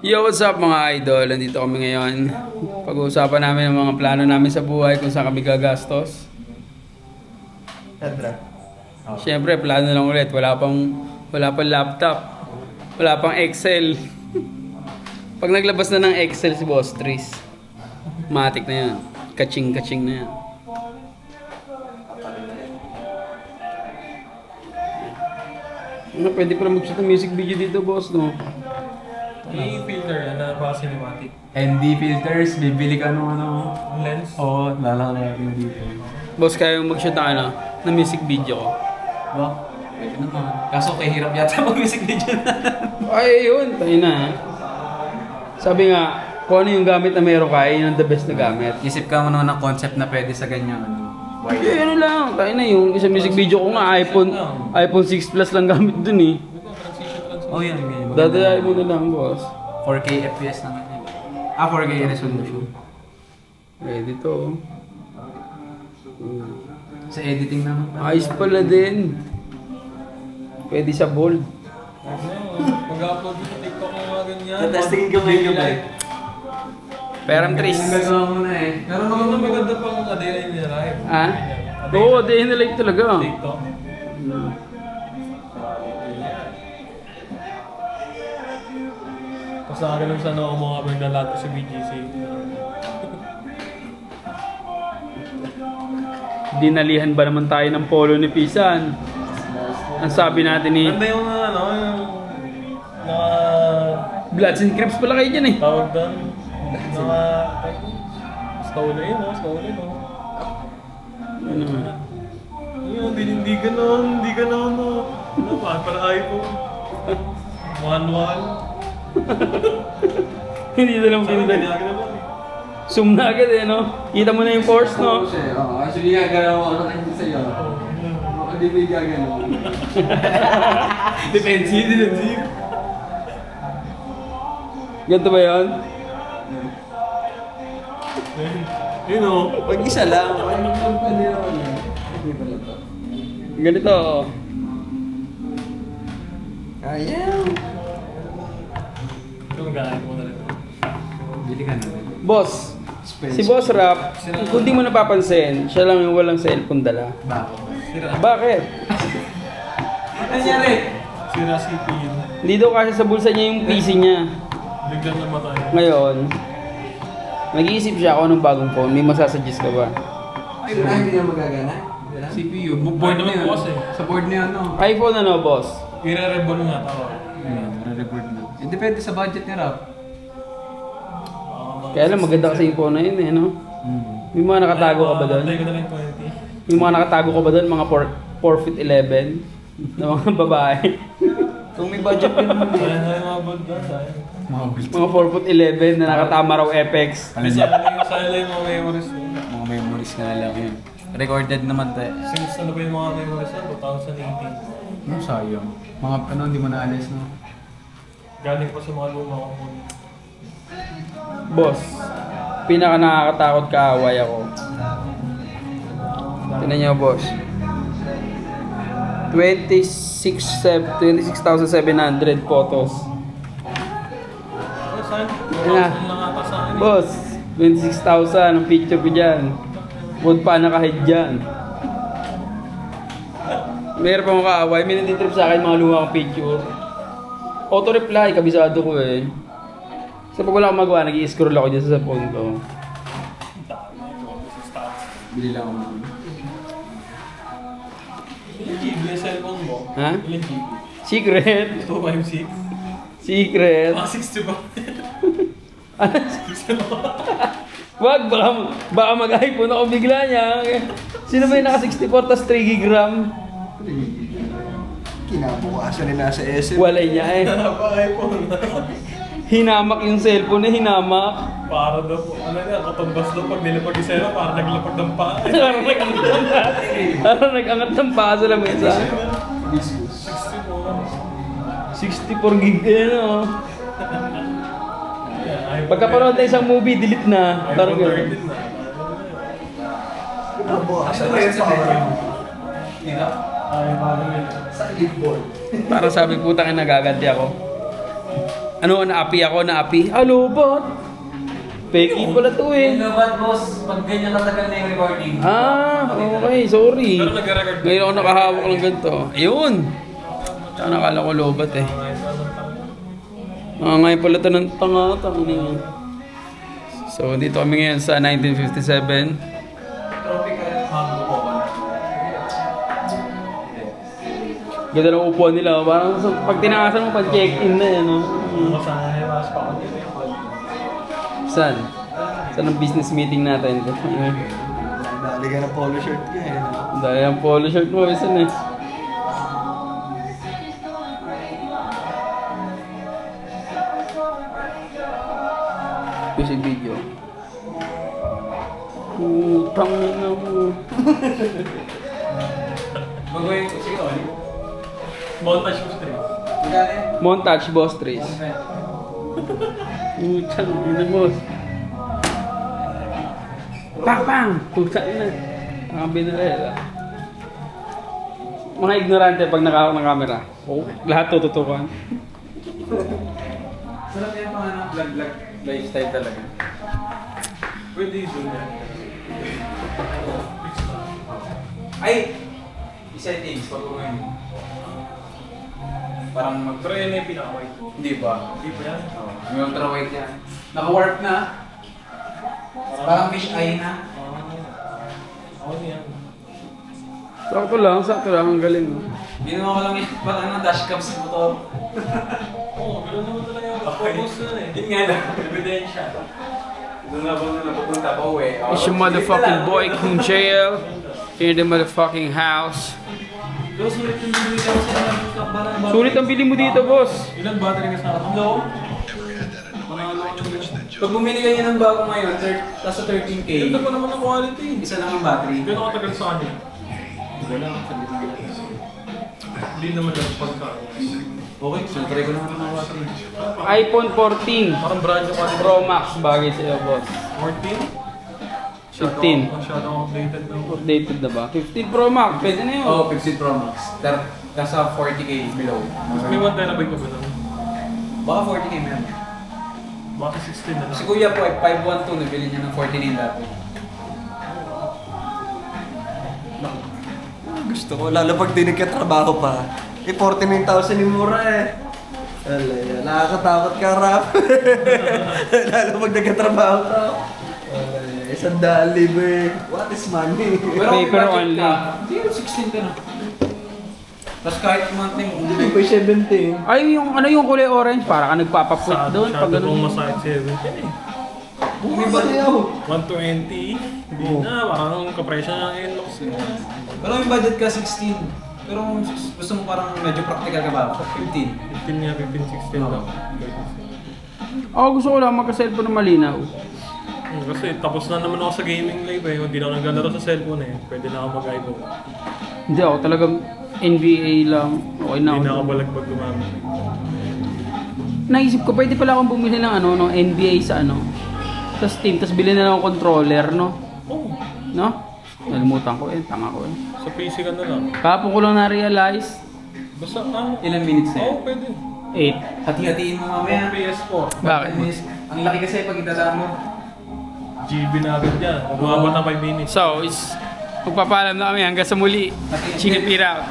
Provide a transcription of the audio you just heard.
Yo, what's up mga idol? Nandito kami ngayon. Pag-uusapan namin ang mga plano namin sa buhay, kung saan kami gagastos. Siyempre, plano lang ulit. Wala pang laptop. Wala pang Excel. Pag naglabas na ng Excel si Boss Tris, matik na yan. Kaching-kaching na yan. Pwede pala mag-shoot ng music video dito, boss, no? May filter yan na para cinematic. ND filters, bibili ka nung ano. Lens? Oo, lalaki dito. Boss, kaya yung mag-shoot ng ano, ng music video ko. Ba? Pwede naman. Kaso kay hirap yata mag-music video na. Ay, yun. Tayo na. Sabi nga, kung ano yung gamit na meron ka, yun ang the best na gamit. Isip ka mo ng concept na pwede sa ganyan ano. Eh, ano lang. Tayo na yung isang music video ko nga, iPhone 6 Plus lang gamit dun eh. Oh yan, ganyan. Dadayain mo na lang, boss. 4K FPS naman yun. 4K resolution. Ready to. Sa editing naman. Ayos pala din. Pwede sa bold. Mag-upload sa TikTok ng mga ganyan. Tatestingin ka ngayon ba? Peram Tris. Ang gagawa mo na eh. Meron naman na maganda pang a-day nila live. Ha? Oo, day in the life talaga. TikTok. Tapos nakagalang sana ako mga magdalato sa BGC. Dinalihan ba naman tayo ng polo ni Pisan? Ang sabi natin ni... Ganda yung ano, yung... Naka... Bloods and Crips pala kayo dyan eh. Tawag doon. Naka... Stole yun, no? Stole no? Ano? Yun, hindi ganon, no? Ano pa? Para iPhone. 1-1. Hindi na lang pinadali. Zoom na agad eh, no? Kita mo na yung force, no? Oo, actually gagalaw ako na kasi sa'yo. Hindi mo yung gagalaw. Defensive. Ganito ba yun? Yun o. Pag isa lang, ano pwede naman yun? Hindi pala to. Ganito. Ayaw! Ito mag-aayos mo na rin. Bili ka na rin. Boss, si Boss Rap, kung di mo napapansin, siya lang yung walang cellphone dala. Bakit? Bakit? Ano nangyari? Sira CPU. Hindi daw kasi sa bulsa niya yung PC niya. Biglang namatay. Ngayon, nag-iisip siya kung anong bagong phone. May masasuggest ka ba? Ay, hindi na magagana? CPU. Board naman bukas eh. Sa board niya ano? iPhone ano, boss? I-re-rebond nga tawag. Re-reboard na. Depende sa budget ni Rap. Kaya lang maganda kasi yung phone na yun eh, no? May mga nakatago ka ba doon? Antay ko na lang 20. May mga nakatago ka ba doon? Mga 4 feet 11 na mga babae. Kung may budget din naman eh. Sayang na yung mga board doon, sayang. Mga 4 foot 11 na nakatama raw Apex. Sayang lang yung mga memories doon. Mga memories nga lang yun. Recorded naman tayo. Since ano ba yung mga memories doon? 2018. Sayang. Mga ano, hindi mo naalis no? Galing pa sa mga luma ko. Boss, pinaka nakakatakot kaaway ako. Tingnan niyo, boss. 26,700 photos. Ano saan? Yan na. 2,000 lang ata sa akin. Boss, 26,000 ang picture ko dyan. Huwag pa nakahid dyan. Mayroon pa mga kaaway. May nanditrip sa akin mga luma kong picture. Auto-reply, kabisado ko eh. So pag wala akong magawa, nag-i-scroll ako dyan sa phone ko. Bili lang ako naman. Ilan GB yung cellphone mo? Ha? Ilan GB? Secret! 256? Secret! Ah, 60 ba? Wag, baka mag-iPhone ako bigla niya. Sino ba yung naka-64 tas 3 GB RAM? Kinabukasan nila sa SM. Walay niya eh. Napaka-iPhone. Hinamak yung cellphone na hinamak. Para daw po, ano yan, katumbas daw pag nilapag yung cellphone, para naglapag ng paa. Parang nag-angat ng paa sa lamesa. 64 gig eh, no? Pagkapanood na isang movie, delete na. Parang gano'n. Kinabukasan nila sa SM. Ay, parang yun. Sa clipboard. Parang sabi putang ina nagaganti ako. Ano, naapi ako, naapi. Lobot. Peki pala to eh. Lobat, boss. Pag ganyan katagal na yung recording. Okay, sorry. Pero nag-record. Ngayon ako nakahawak ng ganito. Ayun. Tsaka nakala ko lobat eh. Ngayon pala ito ng tanga. So, dito kami ngayon sa 1957. Ganda ng upuan nila. Parang pag tinakasan mo, pag-check-in na yan. Saan? Saan ang business meeting natin? Dali ka ng polo shirt ka eh. Dahil ang polo shirt mo, isan eh. Music video. Putang na mo. Magawin ko. Sige, Oli. Montage mo stream. Magkano? Montage, boss Trace. Putang na boss. Pang! Putang na. Ang binarela. Mga ignorante pag nakahawak ng camera. Lahat tututukan. Sarap yan pang ano, vlog lifestyle talaga. Pwede yung zoom yan. Ay! I-settings pag gawin. Parang mag... Pero yan yung pinaka-white. Hindi ba? Hindi pa yan? Oo. May ultra-white yan. Naka-warp na. Parang fish eye na. Ako niyan. Sakto lang, ang galing. Ginawa ko lang yung parang ano, dashcam sa motor. Oo, gano'n naman talaga yung purpose na eh. Yun nga lang. Ebidensya. Doon na ba nila pupunta pa uwi? It's your motherfucking boy, Kung JL. In the motherfucking house. Pero sulit yung bibili ka sa kabalan. Sulit ang bili mo dito, boss. Ilan battery ka sa akin? Low? Pag bumili kayo ng bago ngayon, nasa 13K, Ganda pa naman ang quality. isa lang ang battery. Gano'n katagal sa akin? Wala lang, saglit lang. Hindi naman lang pagka. Okay, so try ko naman ang battery. iPhone 14 Parang brand yung quality. Pro Max bagay sa'yo, boss. 14? 15. Masyadong updated na. Updated na ba? 15 Pro Max, pwede na yun. Oo, 15 Pro Max. Nasa 40K below. May 1 terabyte pa ba nun? Baka 40K meron. Baka 16 na lang. Si Kuya po ay 512, nabili niya ng 49 dati. Gusto ko, lalo pag di nagkatrabaho pa. 49,000 yung mura eh. Alay, nakakatakot ka, rap. Lalo pag nagkatrabaho ka. Alay, 100,000 eh. What is money? Pero kung Paper budget only. ka, hindi, 16 ka na. Tapos kahit monthly mo, Hindi pa 17. Ay, yung ano yung kulay orange, para ka nagpapaput doon pag Masyado pong ganun. masakit 17 eh. may budget. 120, hindi na, parang kapresyo na ng Enlox na. Pero may budget ka 16. Pero kung gusto mo parang medyo practical ka ba? 15. 15 niya, 15, 16 lang. Ako gusto ko lang magka-cellphone na malinaw. Kasi tapos na naman ako sa gaming live eh. Hindi na ako naglalaro sa cellphone eh. Pwede na ako mag-iPhone. Hindi ako talagang NBA lang. Okay na Hindi na ako ako. balagbag gumamit. Naisip ko, pwede pala akong bumili ng ano, ng NBA sa ano, sa Steam, tapos bilhin na lang ako controller, no? Oh, No? Nalimutan ko eh, tanga ko eh. sa PC ka na lang. Kahapon ko lang na-realize, Basta ano? Ilan minutes na yan? Oo, pwede. 8. Hati-hatiin mo mamaya. PS4. Bakit? Ang laki kasi pag idadaan mo. GB na agad yan. Umabot na 5 minutes. So, magpapaalam na kami hanggang sa muli. Chingipira.